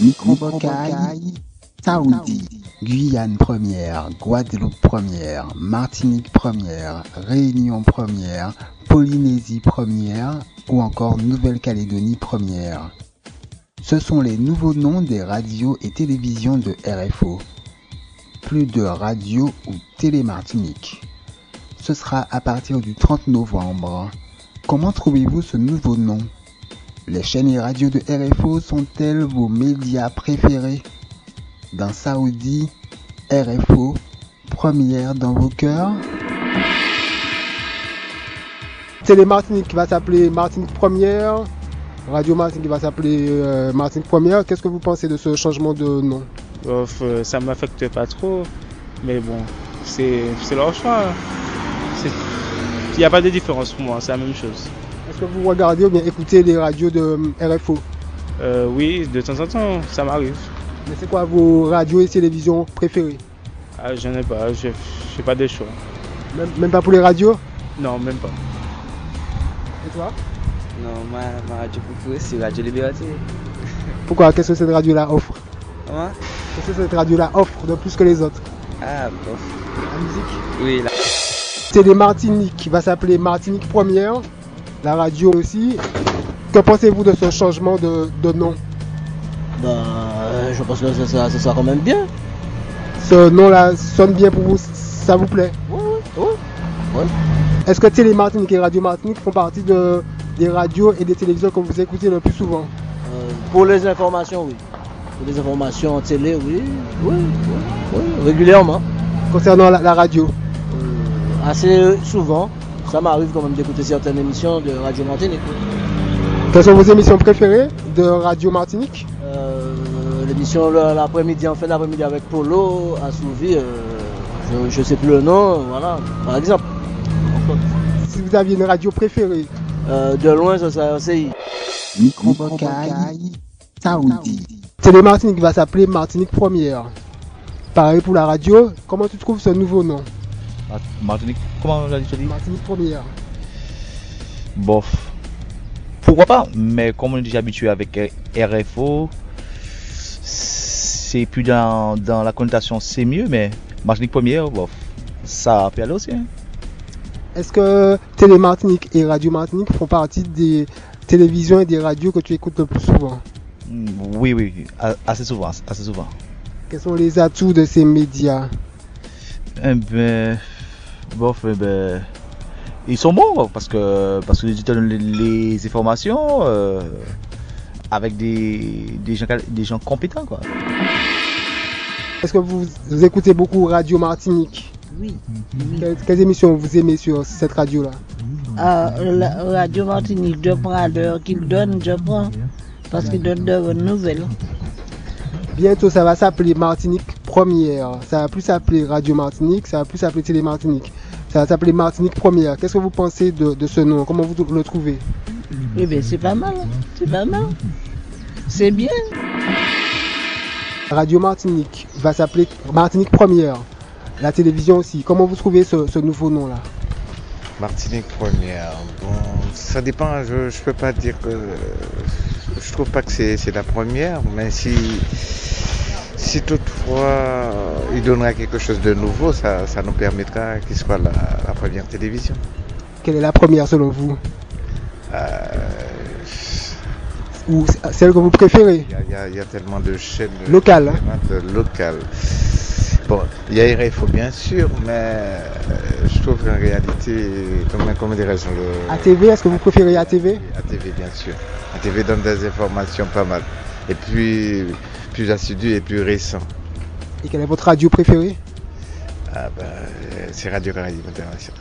Microbocaille, Saoudi, Guyane première, Guadeloupe première, Martinique première, Réunion première, Polynésie première ou encore Nouvelle-Calédonie première. Ce sont les nouveaux noms des radios et télévisions de RFO. Plus de radio ou Télé-Martinique. Ce sera à partir du 30 novembre. Comment trouvez-vous ce nouveau nom? Les chaînes et radios de RFO sont-elles vos médias préférés? Dans Saoudi, RFO, première dans vos cœurs. Télé-Martinique va s'appeler Martinique Première. Radio Martinique va s'appeler Martinique Première. Qu'est-ce que vous pensez de ce changement de nom? Ça ne m'affecte pas trop, mais bon, c'est leur choix. Il n'y a pas de différence pour moi, c'est la même chose. Est-ce que vous regardez ou bien écoutez les radios de RFO? Oui, de temps en temps, ça m'arrive. Mais c'est quoi vos radios et télévisions préférées? Ah, j'en ai pas, je n'ai pas de choix. Même pas pour les radios? Non, même pas. Et toi? Non, ma radio préférée, c'est Radio Liberté. Pourquoi? Qu'est-ce que cette radio-là offre? Comment? Qu'est-ce que cette radio-là offre de plus que les autres? Ah, bof. La musique? Oui, là. Télé-Martinique va s'appeler Martinique Première. La radio aussi. Que pensez-vous de ce changement de nom? Je pense que ça sera quand même bien. Ce nom-là sonne bien pour vous? Ça vous plaît? Ouais. Est-ce que Télé-Martinique et Radio Martinique font partie des radios et des télévisions que vous écoutez le plus souvent? Pour les informations, oui. Pour les informations en télé, oui. Régulièrement. Concernant la radio? Assez souvent. Ça m'arrive quand même d'écouter certaines émissions de Radio Martinique. Quelles sont vos émissions préférées de Radio Martinique? L'émission l'après-midi, en fin d'après-midi avec Polo, Assouvi, je sais plus le nom, voilà, par exemple. Si vous aviez une radio préférée? De loin, ça serait RCI. Microbocaille, Saoudi. Télé-Martinique va s'appeler Martinique Première. Pareil pour la radio, comment tu trouves ce nouveau nom? Martinique, comment on a dit? Martinique Première. Bof. Pourquoi pas? Mais comme on est déjà habitué avec RFO, c'est plus dans la connotation, c'est mieux, mais Martinique Première, bof, ça peut aller aussi. Hein. Est-ce que Télé-Martinique et Radio Martinique font partie des télévisions et des radios que tu écoutes le plus souvent? Oui, assez souvent. Quels sont les atouts de ces médias? Ils sont bons parce que ils donnent les informations avec des gens compétents, quoi. Est-ce que vous écoutez beaucoup Radio Martinique? Oui. Quelles émissions vous aimez sur cette radio-là? La Radio Martinique, je prends à l'heure qu'il donne, je prends, parce qu'il donne de bonnes nouvelles. Bientôt, ça va s'appeler Martinique Première. Ça va plus s'appeler Radio Martinique, ça va plus s'appeler Télé Martinique. Ça va s'appeler Martinique Première. Qu'est-ce que vous pensez de ce nom? Comment vous le trouvez? Eh bien, c'est pas mal. C'est bien. Radio Martinique va s'appeler Martinique Première. La télévision aussi. Comment vous trouvez ce nouveau nom-là? Martinique Première. Bon, ça dépend. Je peux pas dire que je trouve pas que c'est la première, mais si toutefois il donnera quelque chose de nouveau, ça nous permettra qu'il soit la première télévision. Quelle est la première selon vous? Ou celle que vous préférez? Il y a tellement de chaînes locales. Locales. Bon, il y a RFO bien sûr, mais je trouve qu'en réalité, comment dirais-je, ATV, est-ce que vous préférez ATV? ATV bien sûr. ATV donne des informations pas mal. Et puis plus assidu et plus récent. Et quelle est votre radio préférée? C'est Radio Caraïbes International.